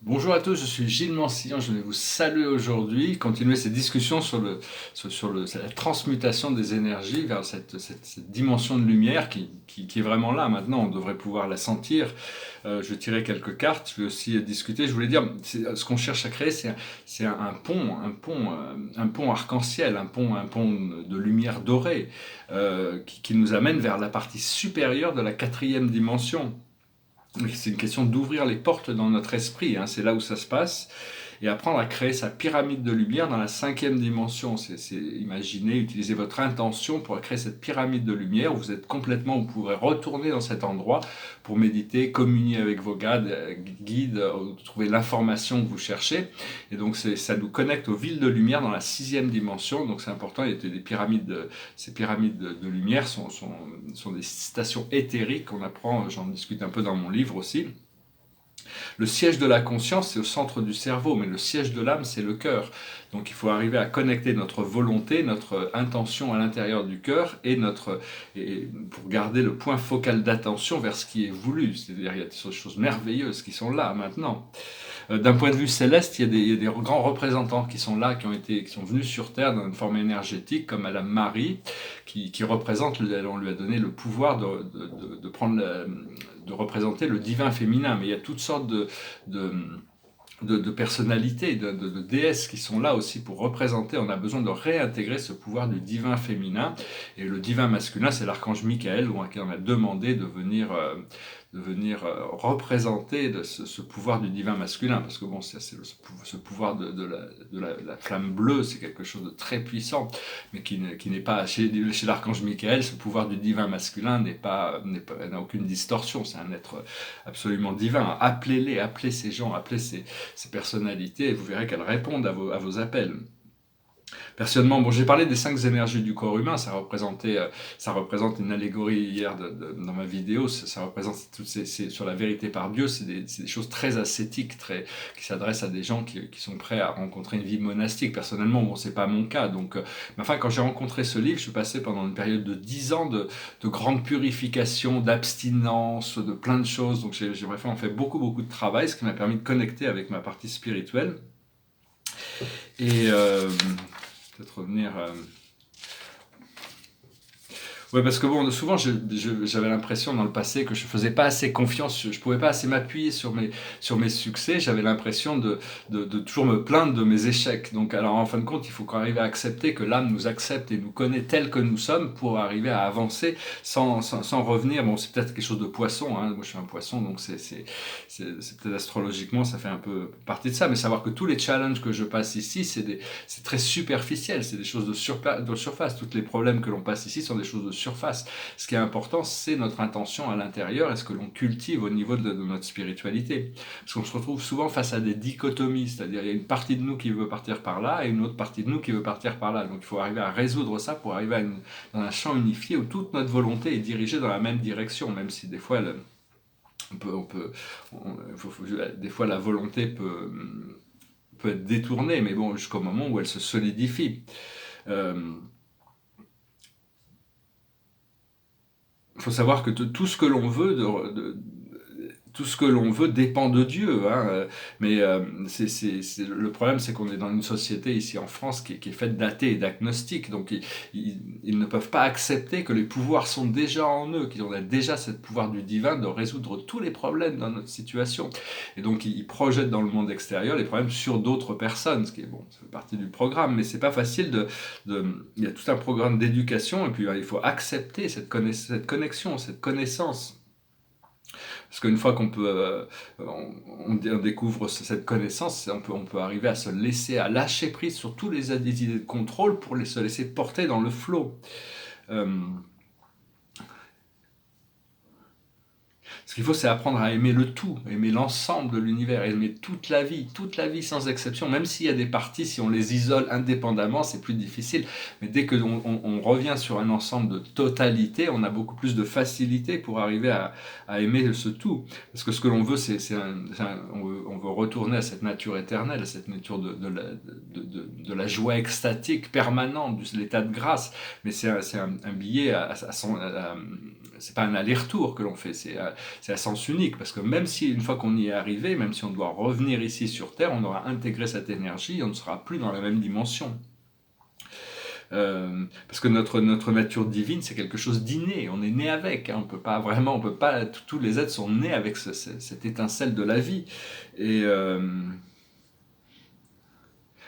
Bonjour à tous, je suis Gilles Mancillon, je vais vous saluer aujourd'hui, continuer ces discussions sur la transmutation des énergies vers cette dimension de lumière qui est vraiment là maintenant, on devrait pouvoir la sentir. Je vais tirer quelques cartes, je vais aussi discuter, je voulais dire, ce qu'on cherche à créer, c'est un pont arc-en-ciel, un pont de lumière dorée qui nous amène vers la partie supérieure de la quatrième dimension. C'est une question d'ouvrir les portes dans notre esprit, hein, c'est là où ça se passe, et apprendre à créer sa pyramide de lumière dans la cinquième dimension. Imaginer, utiliser votre intention pour créer cette pyramide de lumière où vous êtes complètement, vous pourrez retourner dans cet endroit pour méditer, communier avec vos guides, trouver l'information que vous cherchez. Et donc ça nous connecte aux villes de lumière dans la sixième dimension. Donc c'est important. Il y a des pyramides, ces pyramides de lumière sont des stations éthériques qu'on apprend. J'en discute un peu dans mon livre aussi. Le siège de la conscience, c'est au centre du cerveau, mais le siège de l'âme, c'est le cœur. Donc il faut arriver à connecter notre volonté, notre intention à l'intérieur du cœur et pour garder le point focal d'attention vers ce qui est voulu. C'est-à-dire il y a des choses merveilleuses qui sont là maintenant. D'un point de vue céleste, il y a des grands représentants qui sont là, qui sont venus sur Terre dans une forme énergétique, comme Madame Marie, qui représente, on lui a donné le pouvoir de représenter le divin féminin. Mais il y a toutes sortes de de personnalités, de déesses qui sont là aussi pour représenter. On a besoin de réintégrer ce pouvoir du divin féminin. Et le divin masculin, c'est l'archange Michael, à qui on a demandé de venir représenter ce pouvoir du divin masculin. Parce que bon, ce pouvoir la flamme bleue, c'est quelque chose de très puissant, mais qui n'est pas chez l'archange Michael. Ce pouvoir du divin masculin n'a aucune distorsion. C'est un être absolument divin. Appelez ces gens, appelez ces personnalités, et vous verrez qu'elles répondent à vos appels. Personnellement, bon, j'ai parlé des 5 énergies du corps humain, ça représente une allégorie hier dans ma vidéo, ça représente sur la vérité par Dieu, c'est des choses très ascétiques, qui s'adressent à des gens qui sont prêts à rencontrer une vie monastique. Personnellement, bon, c'est pas mon cas, donc, mais enfin, quand j'ai rencontré ce livre, je suis passé pendant une période de 10 ans de grande purification, d'abstinence, de plein de choses, donc j'ai vraiment fait beaucoup de travail, ce qui m'a permis de connecter avec ma partie spirituelle. Et peut-être revenir. Ouais, parce que bon, souvent j'avais l'impression dans le passé que je faisais pas assez confiance, je pouvais pas assez m'appuyer sur mes succès, j'avais l'impression de toujours me plaindre de mes échecs. Donc, alors en fin de compte, il faut qu'on arrive à accepter que l'âme nous accepte et nous connaît tels que nous sommes pour arriver à avancer sans revenir. Bon, c'est peut-être quelque chose de poisson, hein. Moi je suis un poisson, donc c'est peut-être astrologiquement, ça fait un peu partie de ça, mais savoir que tous les challenges que je passe ici, c'est très superficiel, c'est des choses de surface. Tous les problèmes que l'on passe ici sont des choses de surface. Ce qui est important, c'est notre intention à l'intérieur et ce que l'on cultive au niveau de notre spiritualité. Parce qu'on se retrouve souvent face à des dichotomies, c'est-à-dire il y a une partie de nous qui veut partir par là et une autre partie de nous qui veut partir par là. Donc il faut arriver à résoudre ça pour arriver dans un champ unifié où toute notre volonté est dirigée dans la même direction, même si des fois des fois la volonté peut être détournée, mais bon, jusqu'au moment où elle se solidifie. Euh, faut savoir que tout ce que l'on veut tout ce que l'on veut dépend de Dieu, hein. Mais le problème, c'est qu'on est dans une société ici en France qui est faite d'athées et d'agnostiques. Donc ils ne peuvent pas accepter que les pouvoirs sont déjà en eux, qu'ils ont déjà ce pouvoir du divin de résoudre tous les problèmes dans notre situation. Et donc ils projettent dans le monde extérieur les problèmes sur d'autres personnes, ce qui est bon, ça fait partie du programme, mais c'est pas facile il y a tout un programme d'éducation, et puis il faut accepter cette connexion, cette connaissance. Parce qu'une fois on découvre cette connaissance, on peut arriver à se laisser, à lâcher prise sur tous les idées de contrôle pour se laisser porter dans le flot. Euh, Ce qu'il faut, c'est apprendre à aimer le tout, aimer l'ensemble de l'univers, aimer toute la vie sans exception, même s'il y a des parties, si on les isole indépendamment, c'est plus difficile. Mais dès que on revient sur un ensemble de totalité, on a beaucoup plus de facilité pour arriver à aimer ce tout. Parce que ce que l'on veut, on veut retourner à cette nature éternelle, à cette nature de la joie extatique permanente, de l'état de grâce. Mais c'est un billet c'est pas un aller-retour que l'on fait, c'est à sens unique, parce que même si une fois qu'on y est arrivé, même si on doit revenir ici sur Terre, on aura intégré cette énergie, on ne sera plus dans la même dimension. Parce que notre nature divine, c'est quelque chose d'inné, on est né avec, hein, on peut pas, tous les êtres sont nés avec cette étincelle de la vie. Et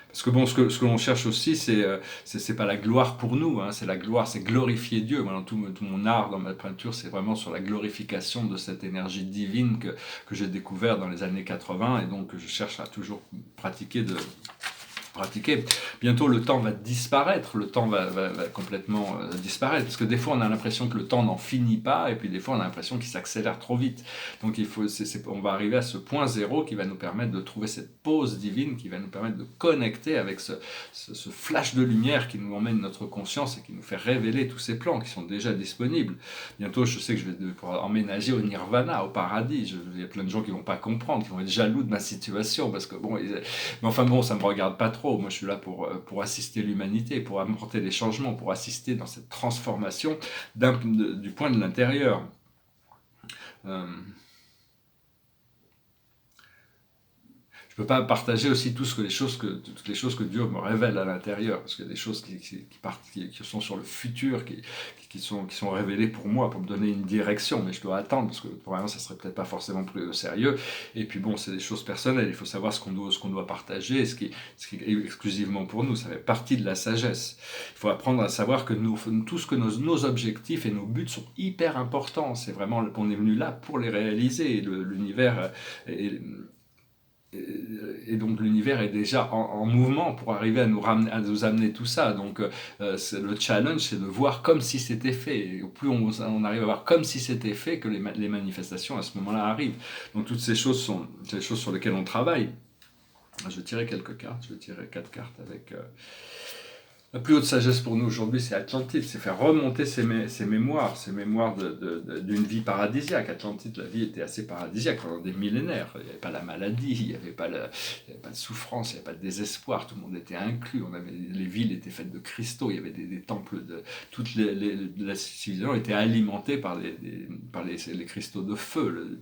parce que bon, ce que l'on cherche aussi, c'est pas la gloire pour nous, hein, c'est la gloire, c'est glorifier Dieu. Moi, dans tout mon art, dans ma peinture, c'est vraiment sur la glorification de cette énergie divine que j'ai découvert dans les années 80, et donc que je cherche à toujours pratiquer. Bientôt le temps va disparaître, le temps va complètement disparaître, parce que des fois on a l'impression que le temps n'en finit pas, et puis des fois on a l'impression qu'il s'accélère trop vite. Donc on va arriver à ce point zéro qui va nous permettre de trouver cette pause divine, qui va nous permettre de connecter avec ce flash de lumière qui nous emmène notre conscience et qui nous fait révéler tous ces plans qui sont déjà disponibles. Bientôt je sais que je vais pouvoir emménager au nirvana, au paradis. Il y a plein de gens qui vont pas comprendre, qui vont être jaloux de ma situation, parce que bon, mais enfin bon, ça me regarde pas trop. Moi, je suis là pour assister l'humanité, pour apporter des changements, pour assister dans cette transformation du point de l'intérieur. Je peux pas partager aussi toutes les choses que Dieu me révèle à l'intérieur, parce qu'il y a des choses qui sont sur le futur, qui sont révélées pour moi, pour me donner une direction, mais je dois attendre, parce que pour l'instant, ça serait peut-être pas forcément pris au sérieux. Et puis bon, c'est des choses personnelles, il faut savoir ce qu'on doit partager, ce qui est exclusivement pour nous, ça fait partie de la sagesse. Il faut apprendre à savoir que nos objectifs et nos buts sont hyper importants, c'est vraiment qu'on est venu là pour les réaliser, l'univers et donc l'univers est déjà en mouvement pour arriver à nous amener tout ça. Donc le challenge, c'est de voir comme si c'était fait. Et plus on arrive à voir comme si c'était fait, que les manifestations à ce moment-là arrivent. Donc toutes ces choses sont les choses sur lesquelles on travaille. Je vais tirer quelques cartes. Je vais tirer 4 cartes avec... La plus haute sagesse pour nous aujourd'hui, c'est Atlantide, c'est faire remonter ses mémoires d'une vie paradisiaque. Atlantide, la vie était assez paradisiaque pendant des millénaires. Il n'y avait pas la maladie, il n'y avait pas de souffrance, il n'y avait pas de désespoir, tout le monde était inclus. Les villes étaient faites de cristaux, il y avait des temples, la civilisation était alimentée par les cristaux de feu.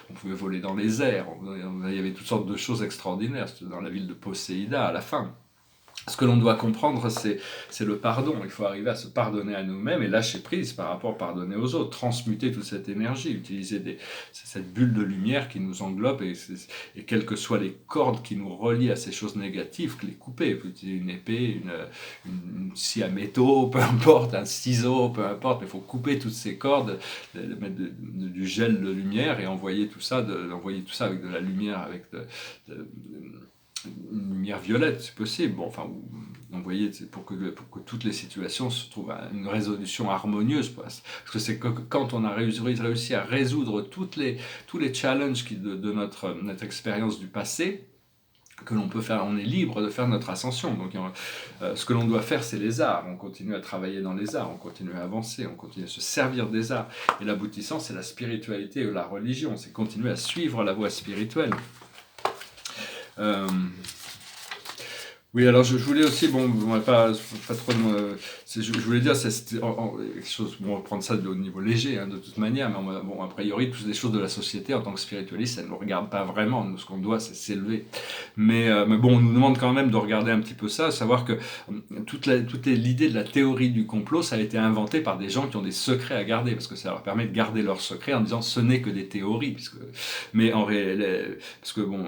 On pouvait voler dans les airs, il y avait toutes sortes de choses extraordinaires. C'était dans la ville de Poséida à la fin. Ce que l'on doit comprendre, c'est le pardon. Il faut arriver à se pardonner à nous-mêmes et lâcher prise par rapport à pardonner aux autres, transmuter toute cette énergie, utiliser cette bulle de lumière qui nous englobe et quelles que soient les cordes qui nous relient à ces choses négatives, les couper. Il faut utiliser une épée, une scie à métaux, peu importe, un ciseau, peu importe, mais il faut couper toutes ces cordes, mettre du gel de lumière et envoyer tout ça avec de la lumière, avec une lumière violette, c'est possible. Bon, enfin, vous voyez, pour que toutes les situations se trouvent à une résolution harmonieuse. Parce que c'est que quand on a réussi à résoudre tous les challenges de notre expérience du passé, que l'on peut faire, on est libre de faire notre ascension. Donc, ce que l'on doit faire, c'est les arts. On continue à travailler dans les arts, on continue à avancer, on continue à se servir des arts. Et l'aboutissant, c'est la spiritualité ou la religion. C'est continuer à suivre la voie spirituelle. Oui, alors je voulais aussi, bon, pas trop je voulais dire, c'était quelque chose, bon, on va prendre ça au niveau léger, hein, de toute manière, mais bon, a priori, toutes les choses de la société, en tant que spiritualiste, ça ne nous regarde pas vraiment. Nous, ce qu'on doit, c'est s'élever. Mais bon, on nous demande quand même de regarder un petit peu ça, savoir que l'idée de la théorie du complot, ça a été inventé par des gens qui ont des secrets à garder, parce que ça leur permet de garder leurs secrets en disant ce n'est que des théories, mais en réalité, parce que bon...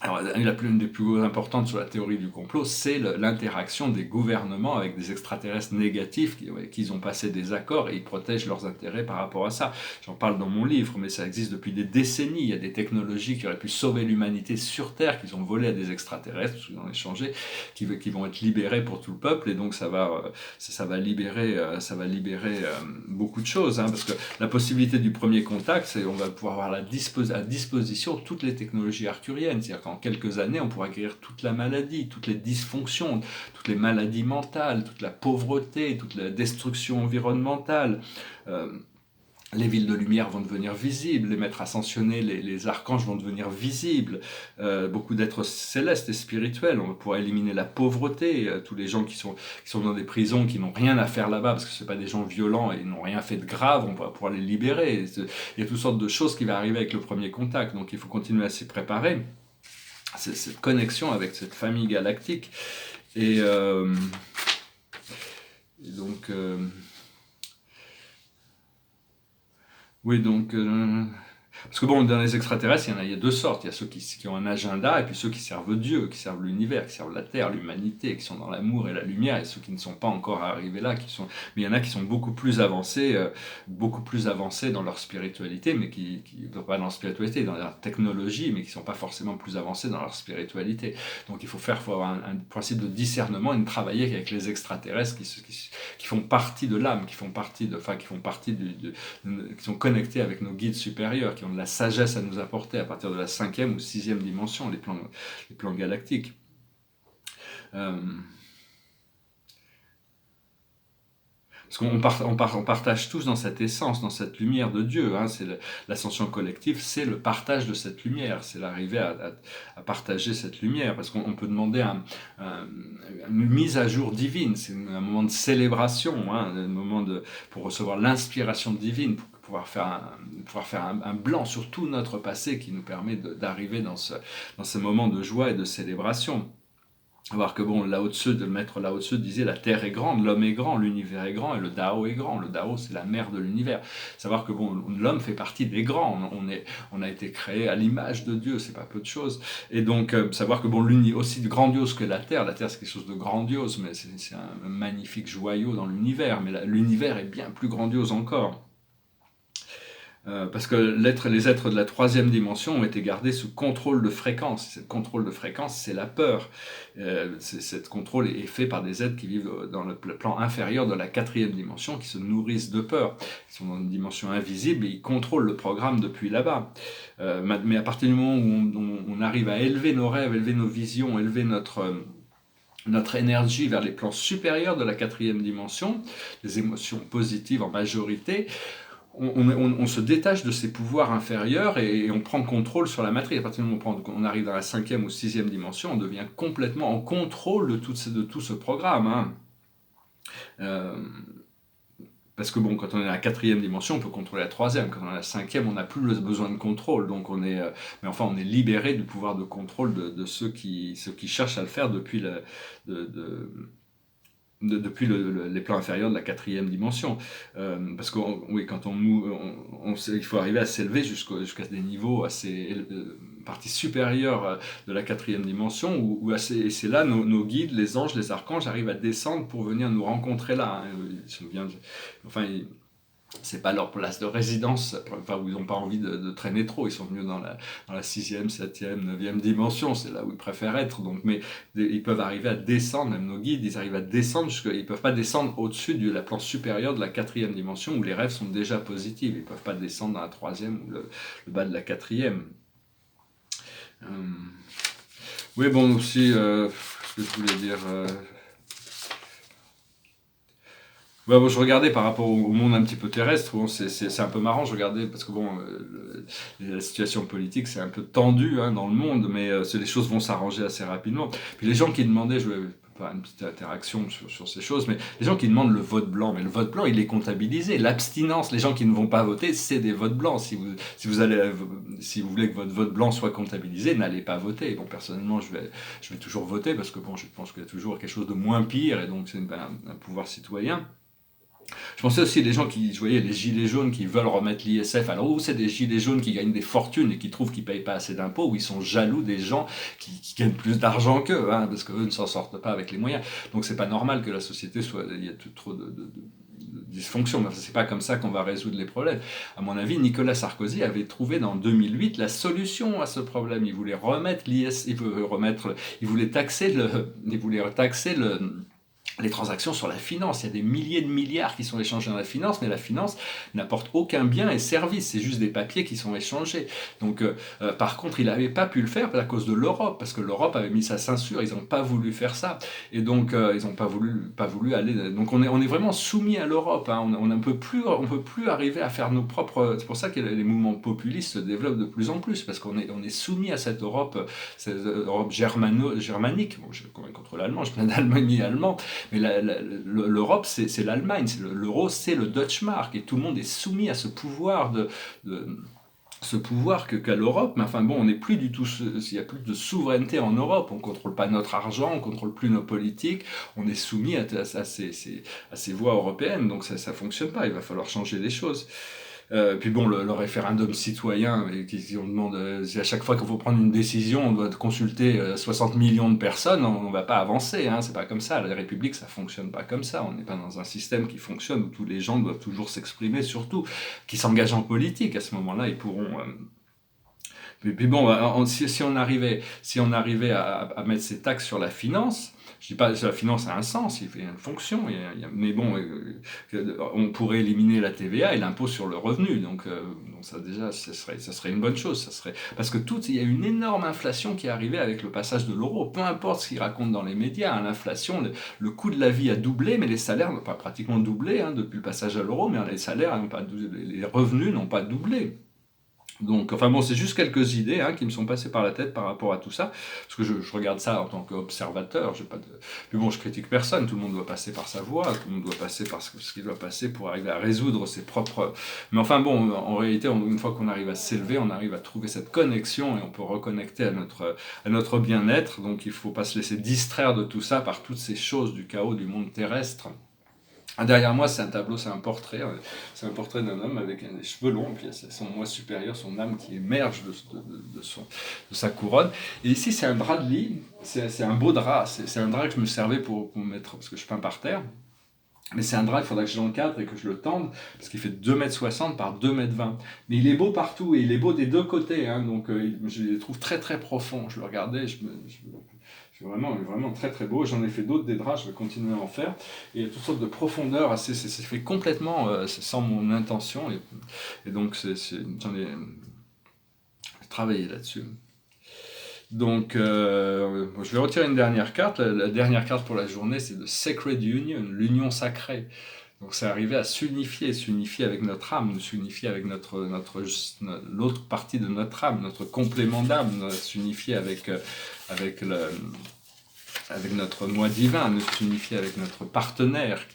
Alors, une des plus importantes sur la théorie du complot, c'est l'interaction des gouvernements avec des extraterrestres négatifs qui ont passé des accords et ils protègent leurs intérêts par rapport à ça. J'en parle dans mon livre, mais ça existe depuis des décennies. Il y a des technologies qui auraient pu sauver l'humanité sur Terre, qu'ils ont volé à des extraterrestres, qu'ils ont échangé, qui vont être libérés pour tout le peuple, et donc ça va libérer beaucoup de choses, hein, parce que la possibilité du premier contact, c'est on va pouvoir avoir à disposition toutes les technologies arthuriennes, c'est-à-dire en quelques années, on pourra guérir toute la maladie, toutes les dysfonctions, toutes les maladies mentales, toute la pauvreté, toute la destruction environnementale. les villes de lumière vont devenir visibles, les maîtres ascensionnés, les archanges vont devenir visibles, beaucoup d'êtres célestes et spirituels, on va pouvoir éliminer la pauvreté, tous les gens qui sont dans des prisons, qui n'ont rien à faire là-bas, parce que ce pas des gens violents et n'ont rien fait de grave, on va pouvoir les libérer. Il y a toutes sortes de choses qui vont arriver avec le premier contact, donc il faut continuer à s'y préparer. C'est cette connexion avec cette famille galactique. Et, euh, et donc... Oui, donc, parce que bon, dans les extraterrestres, il y a deux sortes. Il y a ceux qui ont un agenda, et puis ceux qui servent Dieu, qui servent l'univers, qui servent la Terre, l'humanité, qui sont dans l'amour et la lumière, et ceux qui ne sont pas encore arrivés là, mais il y en a qui sont beaucoup plus avancés dans leur spiritualité, mais pas dans leur spiritualité, dans leur technologie, mais qui ne sont pas forcément plus avancés dans leur spiritualité. Donc il faut avoir un principe de discernement et de travailler avec les extraterrestres qui font partie de l'âme, qui sont connectés avec nos guides supérieurs, qui ont de la sagesse à nous apporter à partir de la 5e ou 6e dimension, les plans galactiques. Parce qu'on partage tous dans cette essence, dans cette lumière de Dieu. Hein, l'ascension collective, c'est le partage de cette lumière, c'est l'arrivée à partager cette lumière. Parce qu'on peut demander une mise à jour divine, c'est un moment de célébration, hein, un moment pour recevoir l'inspiration divine, pour pouvoir faire un blanc sur tout notre passé qui nous permet d'arriver dans ce moment de joie et de célébration. Voir que bon, le maître Lao Tzu disait la terre est grande, l'homme est grand, l'univers est grand et le Dao est grand. Le Dao, c'est la mère de l'univers. Savoir que bon, l'homme fait partie des grands. On a été créé à l'image de Dieu, c'est pas peu de choses. Et donc, savoir que bon, aussi grandiose que la terre c'est quelque chose de grandiose, mais c'est un magnifique joyau dans l'univers. Mais l'univers est bien plus grandiose encore. Parce que les êtres de la 3e dimension ont été gardés sous contrôle de fréquence. Ce contrôle de fréquence, c'est la peur. Ce contrôle est fait par des êtres qui vivent dans le plan inférieur de la 4e dimension, qui se nourrissent de peur. Ils sont dans une dimension invisible et ils contrôlent le programme depuis là-bas. Mais à partir du moment où on arrive à élever nos rêves, élever nos visions, élever notre énergie vers les plans supérieurs de la 4e dimension, les émotions positives en majorité, on se détache de ces pouvoirs inférieurs et on prend contrôle sur la matrice. À partir du moment où on arrive dans la 5e ou 6e dimension, on devient complètement en contrôle de tout ce programme. Hein. Parce que bon, quand on est à la 4e dimension, on peut contrôler la 3e. Quand on est à la 5e, on n'a plus besoin de contrôle. Donc mais enfin, on est libéré du pouvoir de contrôle de ceux qui cherchent à le faire depuis les plans inférieurs de la 4e dimension. Parce que oui, quand il faut arriver à s'élever jusqu'à des niveaux assez partie supérieure de la 4e dimension, et c'est là nos guides, les anges, les archanges arrivent à descendre pour venir nous rencontrer là. Hein. Ils sont bien, enfin, c'est pas leur place de résidence, enfin, où ils n'ont pas envie de traîner trop, ils sont venus dans la 6e, 7e, 9e dimension, c'est là où ils préfèrent être, donc, mais ils peuvent arriver à descendre, même nos guides, ils arrivent à descendre, ils peuvent pas descendre au-dessus de la plan supérieure de la 4e dimension, où les rêves sont déjà positifs, ils peuvent pas descendre dans la 3e ou le bas de la 4e. Oui, bon, aussi, ce que je voulais dire... Ouais, bon, je regardais par rapport au monde un petit peu terrestre, bon, c'est un peu marrant, je regardais, parce que bon, la situation politique c'est un peu tendu hein, dans le monde, mais les choses vont s'arranger assez rapidement. Puis les gens qui demandaient, je vais faire une petite interaction sur ces choses, mais les gens qui demandent le vote blanc, mais le vote blanc il est comptabilisé, l'abstinence, les gens qui ne vont pas voter, c'est des votes blancs. Si vous voulez que votre vote blanc soit comptabilisé, n'allez pas voter. Bon, personnellement, je vais toujours voter, parce que bon, je pense qu'il y a toujours quelque chose de moins pire, et donc c'est un pouvoir citoyen. Je pensais aussi des gens je voyais les gilets jaunes qui veulent remettre l'ISF. Alors, ou c'est des gilets jaunes qui gagnent des fortunes et qui trouvent qu'ils ne payent pas assez d'impôts, ou ils sont jaloux des gens qui gagnent plus d'argent qu'eux, hein, parce qu'eux ne s'en sortent pas avec les moyens. Donc, c'est pas normal que la société il y a trop de dysfonction. Mais c'est pas comme ça qu'on va résoudre les problèmes. À mon avis, Nicolas Sarkozy avait trouvé dans 2008 la solution à ce problème. Il voulait remettre l'ISF, il voulait taxer les transactions sur la finance. Il y a des milliers de milliards qui sont échangés dans la finance, mais la finance n'apporte aucun bien et service. C'est juste des papiers qui sont échangés. Donc, par contre, il n'avait pas pu le faire à cause de l'Europe, parce que l'Europe avait mis sa censure. Ils n'ont pas voulu faire ça. Et donc, ils n'ont pas voulu aller. Donc, on est vraiment soumis à l'Europe. Hein. On ne peut plus arriver à faire nos propres. C'est pour ça que les mouvements populistes se développent de plus en plus, parce on est soumis à cette Europe germanique. Bon, je contre l'allemand, je viens d'Allemagne allemand. Mais l'Europe, c'est l'Allemagne, l'euro, c'est le Deutschmark, et tout le monde est soumis à ce pouvoir ce pouvoir qu'a l'Europe. Mais enfin bon, on n'est plus du tout, il n'y a plus de souveraineté en Europe, on ne contrôle pas notre argent, on ne contrôle plus nos politiques, on est soumis à ces voies européennes, donc ça ne fonctionne pas, il va falloir changer les choses. Puis bon, le référendum citoyen, on demande, à chaque fois qu'il faut prendre une décision, on doit consulter 60 millions de personnes, on ne va pas avancer, hein, c'est pas comme ça. La République, ça fonctionne pas comme ça. On n'est pas dans un système qui fonctionne où tous les gens doivent toujours s'exprimer, surtout qui s'engagent en politique. À ce moment-là, ils pourront. Puis bon, si on arrivait à mettre ces taxes sur la finance, je dis pas que la finance a un sens, il fait une fonction, mais bon, on pourrait éliminer la TVA et l'impôt sur le revenu, donc ça déjà, ça serait une bonne chose, parce que il y a une énorme inflation qui est arrivée avec le passage de l'euro, peu importe ce qu'ils racontent dans les médias, hein, l'inflation, le coût de la vie a doublé, mais les salaires n'ont pas pratiquement doublé hein, depuis le passage à l'euro, mais les salaires n'ont pas doublé, les revenus n'ont pas doublé. Donc, enfin bon, c'est juste quelques idées hein, qui me sont passées par la tête par rapport à tout ça, parce que je regarde ça en tant qu'observateur, puis bon, je critique personne, tout le monde doit passer par sa voie, tout le monde doit passer par ce qu'il doit passer pour arriver à résoudre ses propres... Mais enfin bon, en réalité, une fois qu'on arrive à s'élever, on arrive à trouver cette connexion et on peut reconnecter à notre bien-être, donc il ne faut pas se laisser distraire de tout ça par toutes ces choses du chaos du monde terrestre. Derrière moi, c'est un tableau, c'est un portrait d'un homme avec des cheveux longs, puis c'est son moi supérieur, son âme qui émerge de sa couronne. Et ici, c'est un drap de lit, c'est un beau drap, c'est un drap que je me servais pour mettre, parce que je peins par terre. Mais c'est un drap, il faudra que je l'encadre et que je le tende, parce qu'il fait 2,60 m par 2,20 m. Mais il est beau partout, et il est beau des deux côtés, hein, donc je le trouve très très profond. Je le regardais, c'est vraiment très très beau. J'en ai fait d'autres des draps, je vais continuer à en faire. Et il y a toutes sortes de profondeurs, c'est fait complètement sans mon intention, et donc j'en ai travaillé là-dessus. Donc, je vais retirer une dernière carte. La dernière carte pour la journée, c'est de Sacred Union, l'union sacrée. Donc, c'est arriver à s'unifier avec notre âme, s'unifier avec l'autre partie de notre âme, notre complément d'âme, s'unifier avec notre moi divin, s'unifier avec notre partenaire,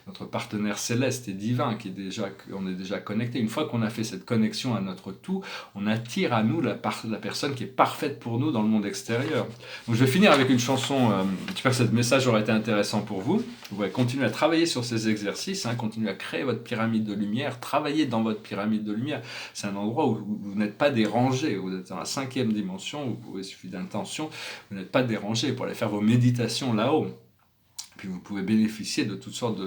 notre partenaire céleste et divin, on est déjà connecté. Une fois qu'on a fait cette connexion à notre tout, on attire à nous la personne qui est parfaite pour nous dans le monde extérieur. Donc je vais finir avec une chanson, j'espère que ce message aura été intéressant pour vous. Vous pouvez continuer à travailler sur ces exercices, hein, continuer à créer votre pyramide de lumière, travailler dans votre pyramide de lumière. C'est un endroit où vous n'êtes pas dérangé, vous êtes dans la 5e dimension, où il suffit d'intention, vous n'êtes pas dérangé pour aller faire vos méditations là-haut. Puis vous pouvez bénéficier de toutes sortes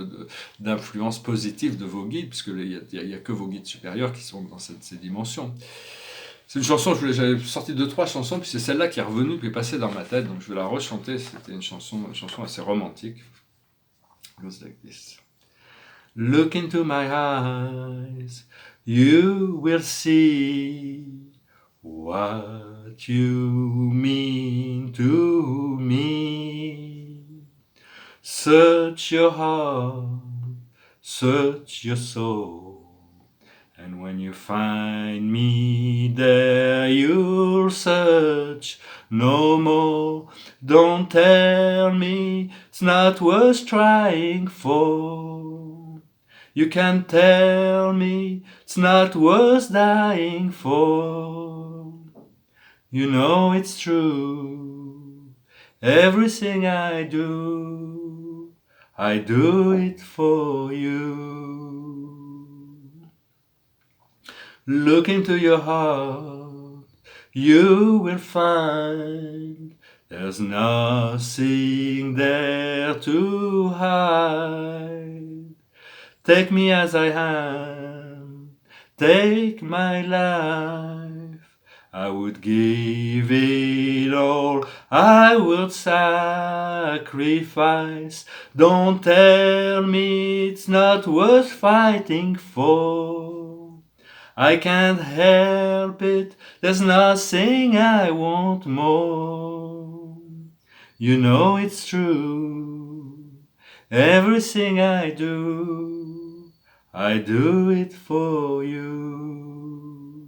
d'influences positives de vos guides, puisqu'il n'y a que vos guides supérieurs qui sont dans ces dimensions. C'est une chanson, j'avais sorti 2-3 chansons, puis c'est celle-là qui est revenue, puis passée dans ma tête, donc je vais la rechanter. C'était une chanson assez romantique. It goes like this. Look into my eyes, you will see what you mean to me. Search your heart, search your soul, and when you find me there, you'll search no more. Don't tell me it's not worth trying for. You can tell me it's not worth dying for. You know it's true. Everything I do it for you. Look into your heart, you will find there's nothing there to hide. Take me as I am, take my life I would give it all, I would sacrifice. Don't tell me it's not worth fighting for. I can't help it, there's nothing I want more. You know it's true, everything I do it for you.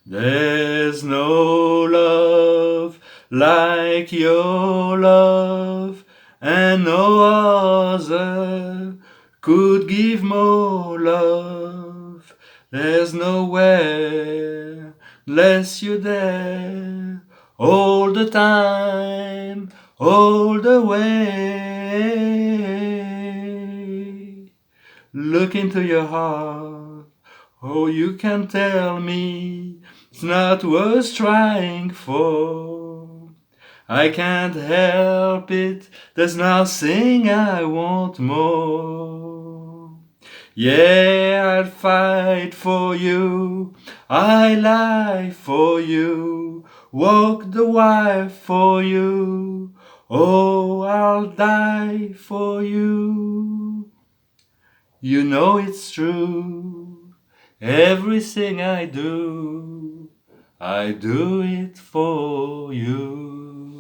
There's no love like your love, and no other could give more love. There's nowhere less you there, all the time, all the way. Look into your heart, oh, you can tell me it's not worth trying for. I can't help it, there's nothing I want more. Yeah, I'll fight for you, I lie for you, walk the wire for you, oh, I'll die for you. You know it's true, everything I do it for you.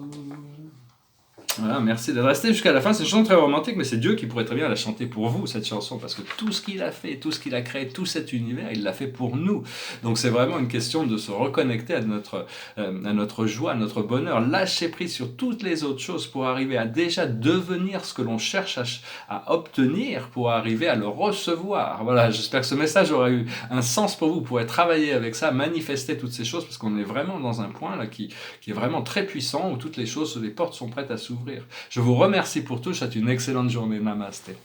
Voilà, merci d'être resté jusqu'à la fin. C'est une chanson très romantique, mais c'est Dieu qui pourrait très bien la chanter pour vous, cette chanson, parce que tout ce qu'il a fait, tout ce qu'il a créé, tout cet univers, il l'a fait pour nous. Donc c'est vraiment une question de se reconnecter à notre joie, à notre bonheur, lâcher prise sur toutes les autres choses pour arriver à déjà devenir ce que l'on cherche à obtenir, pour arriver à le recevoir. Voilà, j'espère que ce message aura eu un sens pour vous. Vous pourrez travailler avec ça, manifester toutes ces choses, parce qu'on est vraiment dans un point là qui est vraiment très puissant, où toutes les choses, les portes sont prêtes à s'ouvrir. Je vous remercie pour tout, je vous souhaite une excellente journée. Namasté.